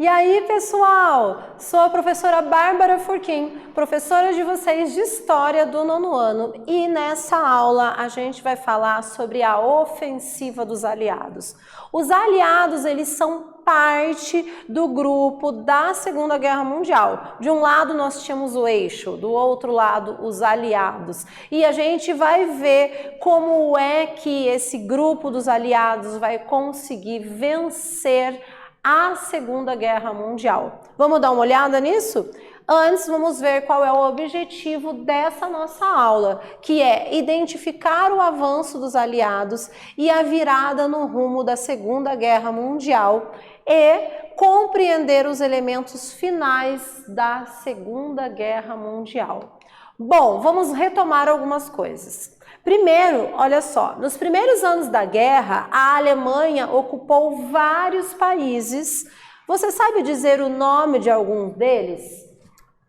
E aí, pessoal, sou a professora Bárbara Furquim, professora de vocês de História do 9º ano, e nessa aula a gente vai falar sobre a ofensiva dos aliados. Os aliados, eles são parte do grupo da Segunda Guerra Mundial. De um lado nós tínhamos o eixo, do outro lado os aliados. E a gente vai ver como é que esse grupo dos aliados vai conseguir vencer a Segunda Guerra Mundial. Vamos dar uma olhada nisso? Antes, vamos ver qual é o objetivo dessa nossa aula, que é identificar o avanço dos aliados e a virada no rumo da Segunda Guerra Mundial e compreender os elementos finais da Segunda Guerra Mundial. Bom, vamos retomar algumas coisas. Primeiro, olha só, nos primeiros anos da guerra, a Alemanha ocupou vários países. Você sabe dizer o nome de alguns deles?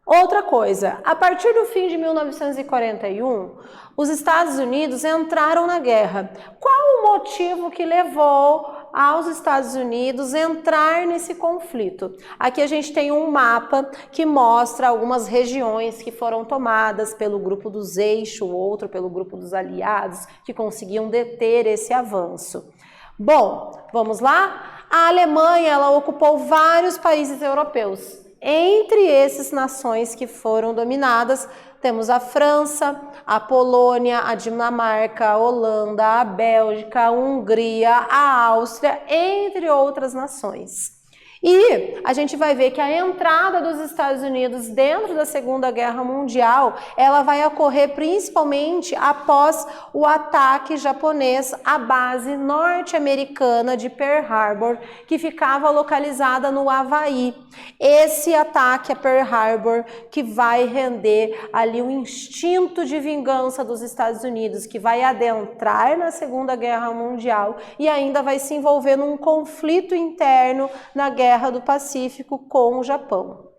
Outra coisa, a partir do fim de 1941, os Estados Unidos entraram na guerra. Qual o motivo que levou aos Estados Unidos entrar nesse conflito? Aqui a gente tem um mapa que mostra algumas regiões que foram tomadas pelo grupo dos eixos, outro pelo grupo dos aliados, que conseguiam deter esse avanço. Bom, vamos lá? A Alemanha, ela ocupou vários países europeus. Entre essas nações que foram dominadas, temos a França, a Polônia, a Dinamarca, a Holanda, a Bélgica, a Hungria, a Áustria, entre outras nações. E a gente vai ver que a entrada dos Estados Unidos dentro da Segunda Guerra Mundial, ela vai ocorrer principalmente após o ataque japonês à base norte-americana de Pearl Harbor, que ficava localizada no Havaí. Esse ataque a Pearl Harbor que vai render ali o instinto de vingança dos Estados Unidos, que vai adentrar na Segunda Guerra Mundial e ainda vai se envolver num conflito interno na Guerra do Pacífico com o Japão.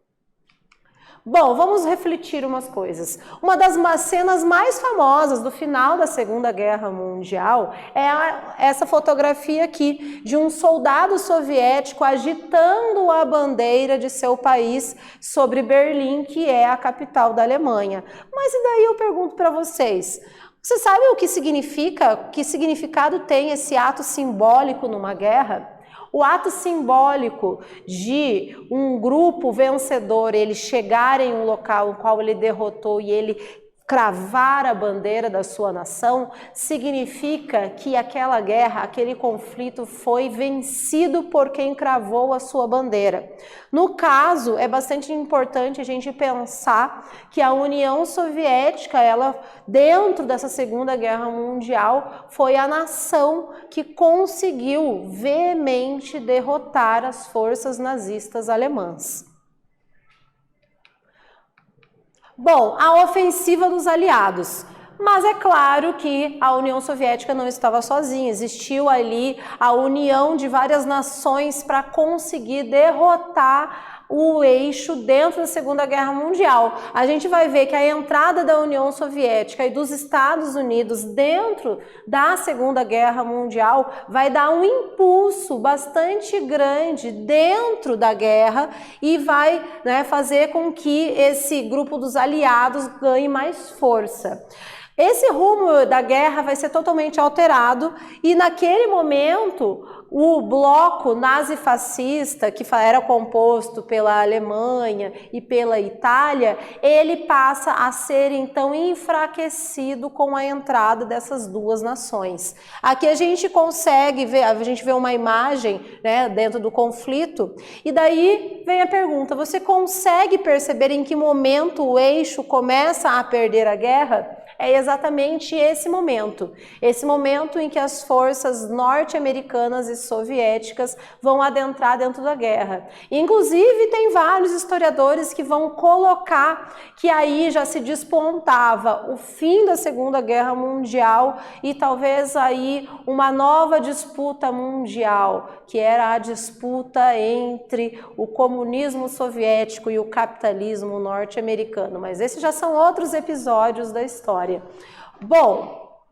Bom, vamos refletir umas coisas. Uma das cenas mais famosas do final da Segunda Guerra Mundial é essa fotografia aqui de um soldado soviético agitando a bandeira de seu país sobre Berlim, que é a capital da Alemanha. Mas e daí eu pergunto para vocês, você sabe o que significa, que significado tem esse ato simbólico numa guerra? O ato simbólico de um grupo vencedor, ele chegar em um local no qual ele derrotou e ele cravar a bandeira da sua nação, significa que aquela guerra, aquele conflito foi vencido por quem cravou a sua bandeira. No caso, é bastante importante a gente pensar que a União Soviética, ela, dentro dessa Segunda Guerra Mundial, foi a nação que conseguiu veemente derrotar as forças nazistas alemãs. Bom, a ofensiva dos aliados. Mas é claro que a União Soviética não estava sozinha, existiu ali a união de várias nações para conseguir derrotar o eixo dentro da Segunda Guerra Mundial. A gente vai ver que a entrada da União Soviética e dos Estados Unidos dentro da Segunda Guerra Mundial vai dar um impulso bastante grande dentro da guerra e vai, fazer com que esse grupo dos aliados ganhe mais força. Esse rumo da guerra vai ser totalmente alterado e naquele momento o bloco nazifascista, que era composto pela Alemanha e pela Itália, ele passa a ser então enfraquecido com a entrada dessas duas nações. Aqui a gente consegue ver, a gente vê uma imagem, dentro do conflito, e daí vem a pergunta, você consegue perceber em que momento o eixo começa a perder a guerra? É exatamente esse momento em que as forças norte-americanas e soviéticas vão adentrar dentro da guerra. Inclusive, tem vários historiadores que vão colocar que aí já se despontava o fim da Segunda Guerra Mundial e talvez aí uma nova disputa mundial, que era a disputa entre o comunismo soviético e o capitalismo norte-americano. Mas esses já são outros episódios da história. Bom,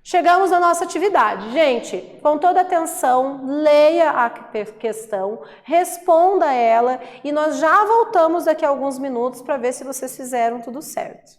Chegamos na nossa atividade. Gente, com toda atenção, leia a questão, responda ela e nós já voltamos daqui a alguns minutos para ver se vocês fizeram tudo certo.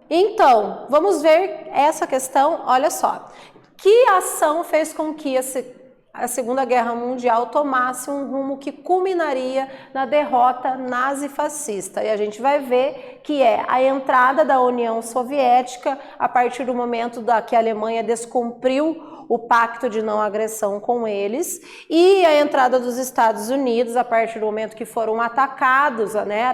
Então, vamos ver essa questão, olha só. Que ação fez com que a Segunda Guerra Mundial tomasse um rumo que culminaria na derrota nazifascista? E a gente vai ver que é a entrada da União Soviética a partir do momento que a Alemanha descumpriu o pacto de não agressão com eles, e a entrada dos Estados Unidos a partir do momento que foram atacados, né,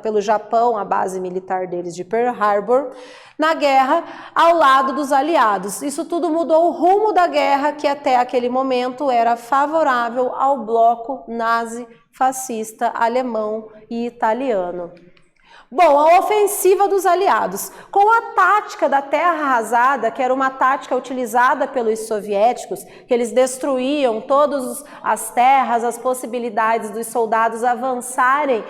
pelo Japão, a base militar deles de Pearl Harbor, na guerra ao lado dos aliados. Isso tudo mudou o rumo da guerra, que até aquele momento era favorável ao bloco nazi-fascista alemão e italiano. Bom, a ofensiva dos aliados. Com a tática da terra arrasada, que era uma tática utilizada pelos soviéticos, que eles destruíam todas as terras, as possibilidades dos soldados avançarem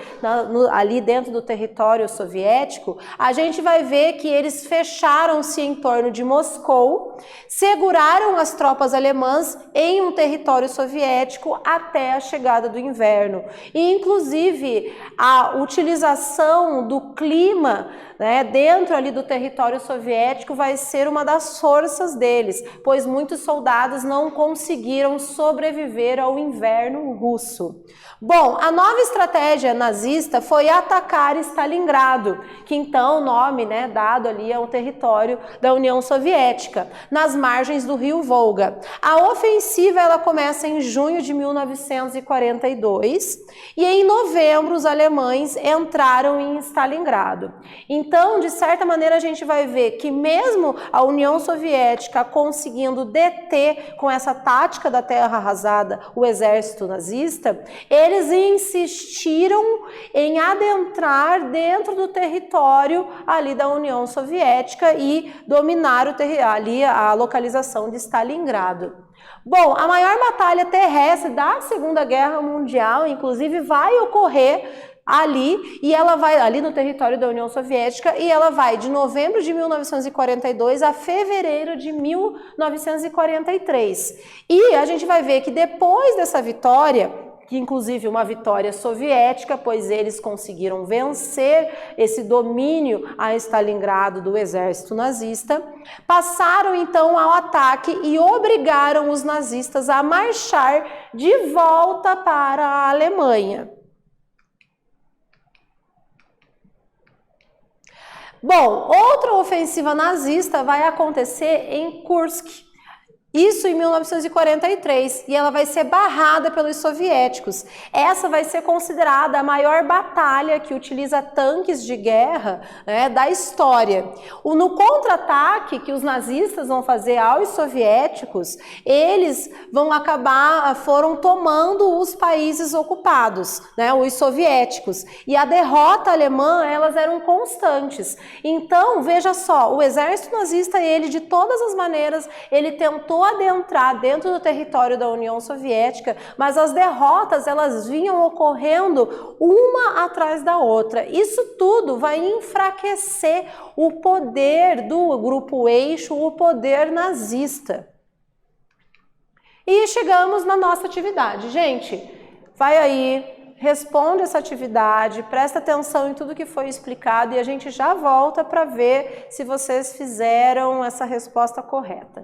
ali dentro do território soviético, a gente vai ver que eles fecharam-se em torno de Moscou, seguraram as tropas alemãs em um território soviético até a chegada do inverno. E, inclusive, a utilização do clima, né, dentro ali do território soviético vai ser uma das forças deles, pois muitos soldados não conseguiram sobreviver ao inverno russo. Bom, a nova estratégia nazista foi atacar Stalingrado, que então o nome, né, dado ali ao território da União Soviética, nas margens do rio Volga. A ofensiva ela começa em junho de 1942 e em novembro os alemães entraram em Stalingrado. Em Então, de certa maneira, a gente vai ver que mesmo a União Soviética conseguindo deter com essa tática da terra arrasada o exército nazista, eles insistiram em adentrar dentro do território ali da União Soviética e dominar ali a localização de Stalingrado. Bom, a maior batalha terrestre da Segunda Guerra Mundial, inclusive, vai ocorrer ali, e ela vai ali no território da União Soviética, e ela vai de novembro de 1942 a fevereiro de 1943. E a gente vai ver que depois dessa vitória, que inclusive uma vitória soviética, pois eles conseguiram vencer esse domínio a Stalingrado do exército nazista, passaram então ao ataque e obrigaram os nazistas a marchar de volta para a Alemanha. Bom, outra ofensiva nazista vai acontecer em Kursk. Isso em 1943, e ela vai ser barrada pelos soviéticos. Essa vai ser considerada a maior batalha que utiliza tanques de guerra, né, da história. No contra-ataque que os nazistas vão fazer aos soviéticos, eles foram tomando os países ocupados, né, os soviéticos. E a derrota alemã, elas eram constantes. Então, veja só, o exército nazista, ele de todas as maneiras, ele tentou adentrar dentro do território da União Soviética, mas as derrotas elas vinham ocorrendo uma atrás da outra. Isso tudo vai enfraquecer o poder do grupo Eixo, o poder nazista. E chegamos na nossa atividade. Gente, vai aí, responde essa atividade, presta atenção em tudo que foi explicado e a gente já volta para ver se vocês fizeram essa resposta correta.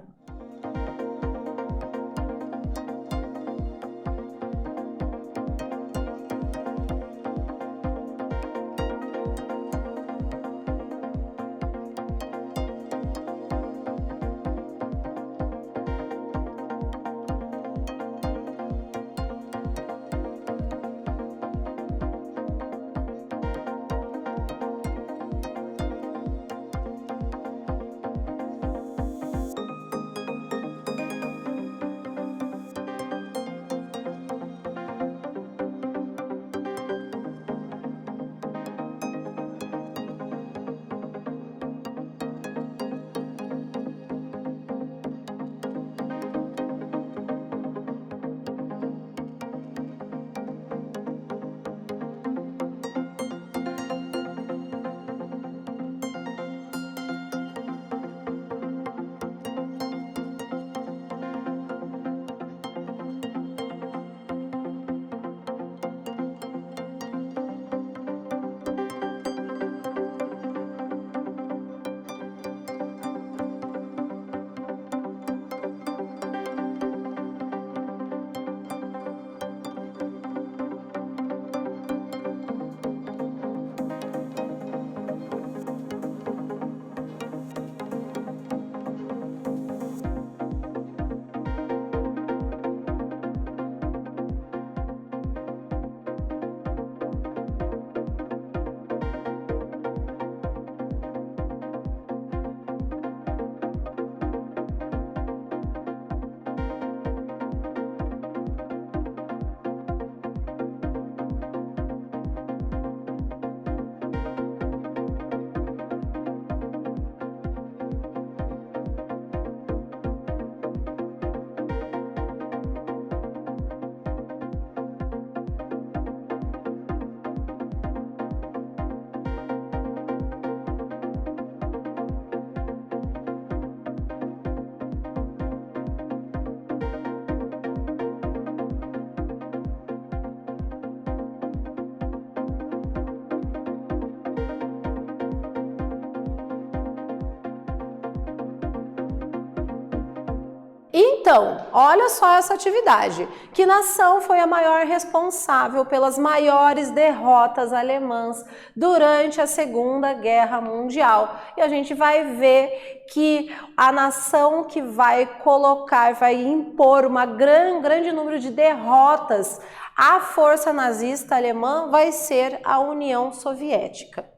Então, olha só essa atividade. Que nação foi a maior responsável pelas maiores derrotas alemãs durante a Segunda Guerra Mundial? E a gente vai ver que a nação que vai impor um grande número de derrotas à força nazista alemã vai ser a União Soviética.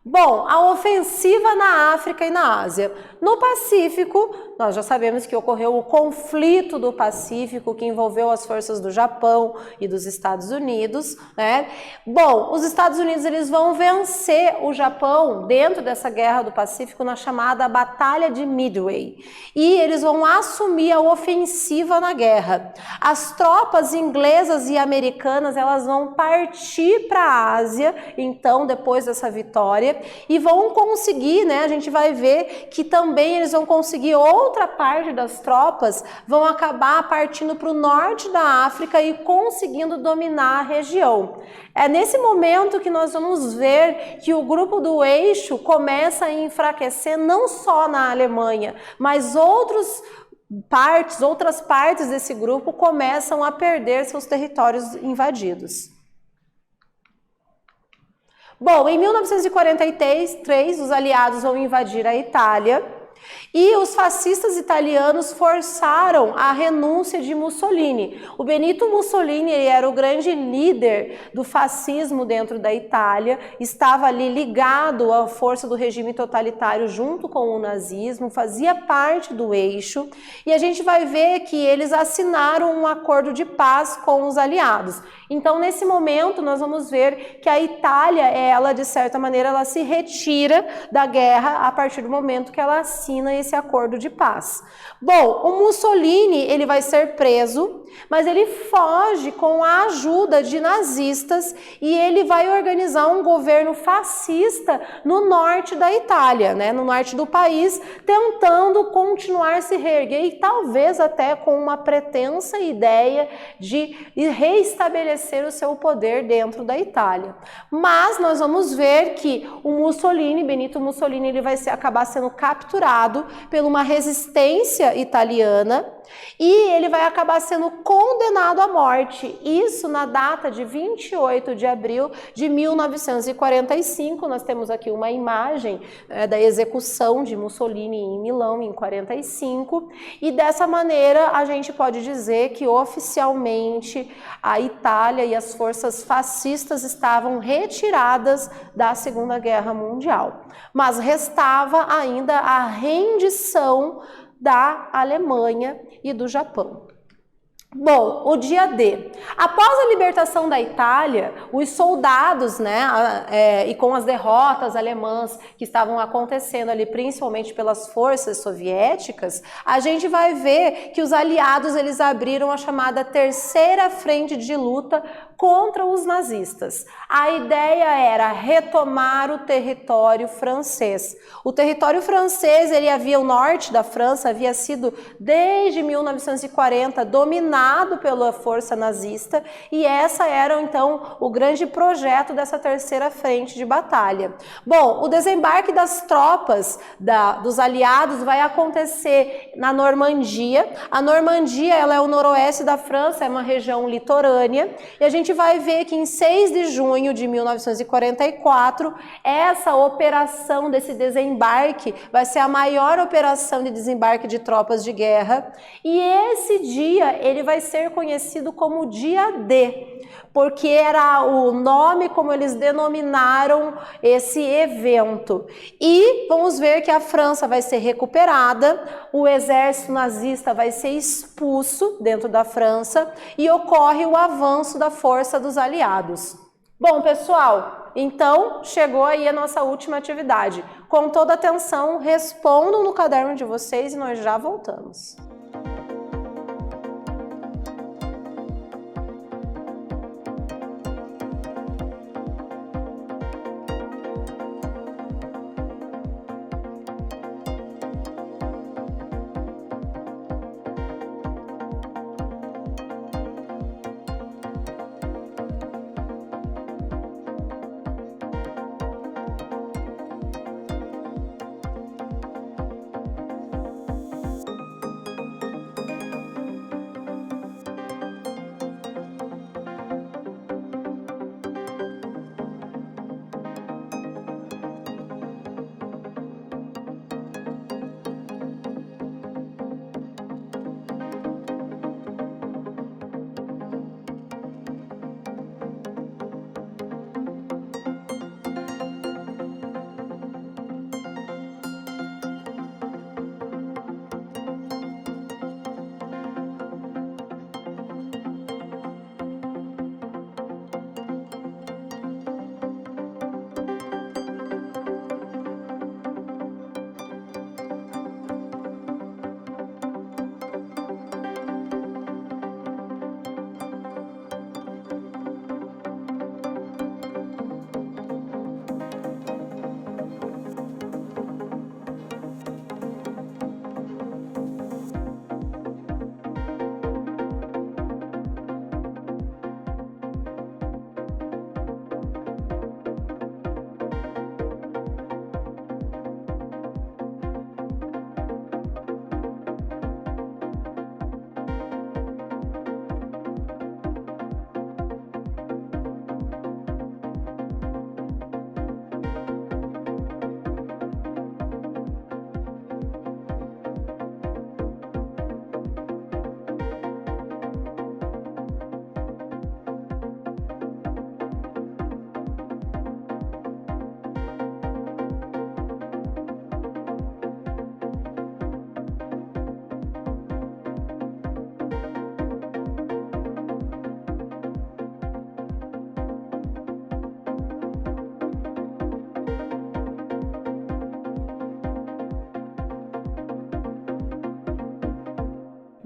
Bom, a ofensiva na África e na Ásia. No Pacífico, nós já sabemos que ocorreu o conflito do Pacífico, que envolveu as forças do Japão e dos Estados Unidos, né? Bom, os Estados Unidos eles vão vencer o Japão dentro dessa guerra do Pacífico na chamada Batalha de Midway. E eles vão assumir a ofensiva na guerra. As tropas inglesas e americanas, elas vão partir para a Ásia, então, depois dessa vitória, e vão conseguir, né, a gente vai ver que também eles vão conseguir outra parte das tropas, vão acabar partindo para o norte da África e conseguindo dominar a região. É nesse momento que nós vamos ver que o grupo do eixo começa a enfraquecer não só na Alemanha, mas outras partes desse grupo começam a perder seus territórios invadidos. Bom, em 1943, os aliados vão invadir a Itália e os fascistas italianos forçaram a renúncia de Mussolini. O Benito Mussolini ele era o grande líder do fascismo dentro da Itália, estava ali ligado à força do regime totalitário junto com o nazismo, fazia parte do eixo, e a gente vai ver que eles assinaram um acordo de paz com os aliados. Então, nesse momento, nós vamos ver que a Itália, ela, de certa maneira, ela se retira da guerra a partir do momento que ela assina esse acordo de paz. Bom, o Mussolini, ele vai ser preso, mas ele foge com a ajuda de nazistas e ele vai organizar um governo fascista no norte da Itália, né, no norte do país, tentando continuar se reerguer e talvez até com uma pretensa ideia de reestabelecer o seu poder dentro da Itália. Mas nós vamos ver que o Mussolini, Benito Mussolini, ele vai acabar sendo capturado por uma resistência italiana e ele vai acabar sendo condenado à morte. Isso na data de 28 de abril de 1945. Nós temos aqui uma imagem da execução de Mussolini em Milão em 45 e dessa maneira a gente pode dizer que oficialmente a Itália e as forças fascistas estavam retiradas da Segunda Guerra Mundial. Mas restava ainda a rendição da Alemanha e do Japão. Bom, o dia D. Após a libertação da Itália, os soldados, né, e com as derrotas alemãs que estavam acontecendo ali, principalmente pelas forças soviéticas, a gente vai ver que os aliados eles abriram a chamada Terceira Frente de Luta contra os nazistas. A ideia era retomar o território francês. O território francês, o norte da França havia sido desde 1940 dominado pela força nazista e essa era então o grande projeto dessa terceira frente de batalha. Bom, o desembarque das tropas dos aliados vai acontecer na Normandia. A Normandia ela é o noroeste da França, é uma região litorânea e a gente vai ver que em 6 de junho de 1944 essa operação desse desembarque vai ser a maior operação de desembarque de tropas de guerra e esse dia ele vai ser conhecido como dia D, porque era o nome como eles denominaram esse evento. E vamos ver que a França vai ser recuperada, o exército nazista vai ser expulso dentro da França e ocorre o avanço da força dos aliados. Bom, pessoal, então chegou aí a nossa última atividade. Com toda atenção, respondam no caderno de vocês e nós já voltamos.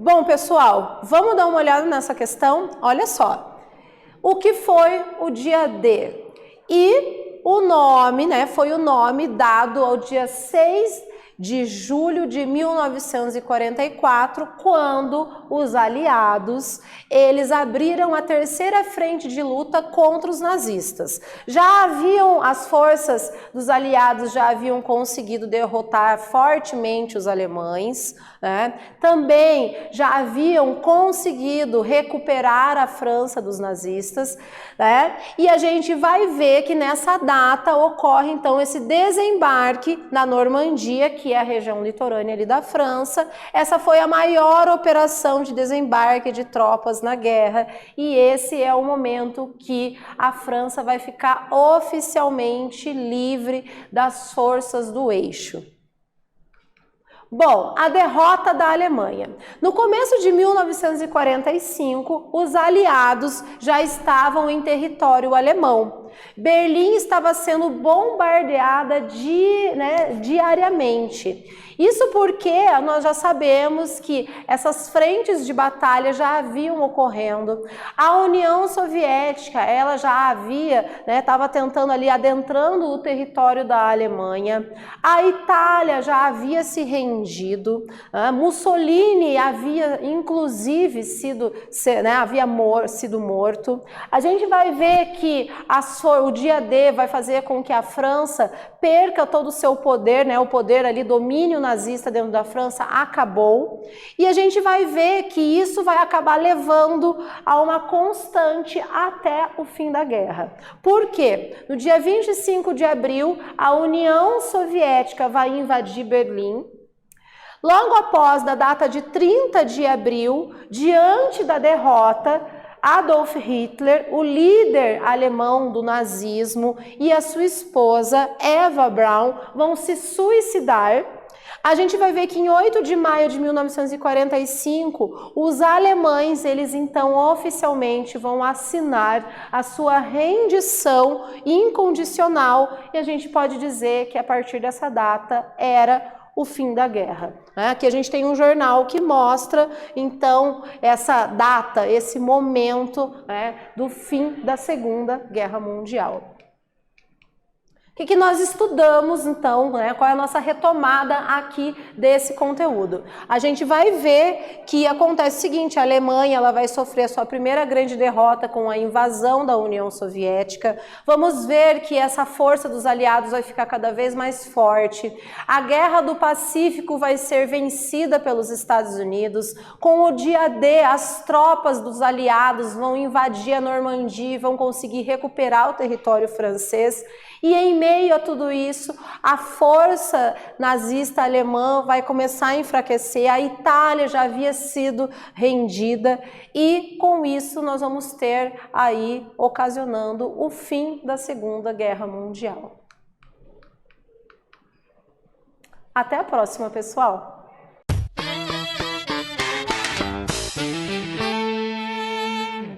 Bom, pessoal, vamos dar uma olhada nessa questão? Olha só. O que foi o dia D? E o nome, né, foi o nome dado ao dia 6 de julho de 1944, quando os aliados, eles abriram a terceira frente de luta contra os nazistas. As forças dos aliados já haviam conseguido derrotar fortemente os alemães, né? Também já haviam conseguido recuperar a França dos nazistas, né? E a gente vai ver que nessa data ocorre então esse desembarque na Normandia, que é a região litorânea ali da França. Essa foi a maior operação de desembarque de tropas na guerra, e esse é o momento que a França vai ficar oficialmente livre das forças do eixo. Bom, a derrota da Alemanha. No começo de 1945, os aliados já estavam em território alemão. Berlim estava sendo bombardeada diariamente. Isso porque nós já sabemos que essas frentes de batalha já haviam ocorrendo. A União Soviética, ela já havia, estava tentando ali, adentrando o território da Alemanha. A Itália já havia se rendido. Mussolini havia, inclusive, sido morto. A gente vai ver que o dia D vai fazer com que a França perca todo o seu poder, o poder ali, domínio nazista dentro da França acabou, e a gente vai ver que isso vai acabar levando a uma constante até o fim da guerra. Por quê? No dia 25 de abril, a União Soviética vai invadir Berlim. Logo após, da data de 30 de abril, diante da derrota, Adolf Hitler, o líder alemão do nazismo, e a sua esposa, Eva Braun, vão se suicidar. A gente vai ver que em 8 de maio de 1945, os alemães, eles então oficialmente vão assinar a sua rendição incondicional, e a gente pode dizer que a partir dessa data era o fim da guerra. Aqui a gente tem um jornal que mostra, então, essa data, esse momento do fim da Segunda Guerra Mundial. O que nós estudamos, então, qual é a nossa retomada aqui desse conteúdo? A gente vai ver que acontece o seguinte: a Alemanha ela vai sofrer a sua primeira grande derrota com a invasão da União Soviética. Vamos ver que essa força dos aliados vai ficar cada vez mais forte. A Guerra do Pacífico vai ser vencida pelos Estados Unidos. Com o dia D, as tropas dos aliados vão invadir a Normandia e vão conseguir recuperar o território francês. E em meio a tudo isso, a força nazista alemã vai começar a enfraquecer, a Itália já havia sido rendida, e com isso nós vamos ter aí ocasionando o fim da Segunda Guerra Mundial. Até a próxima, pessoal!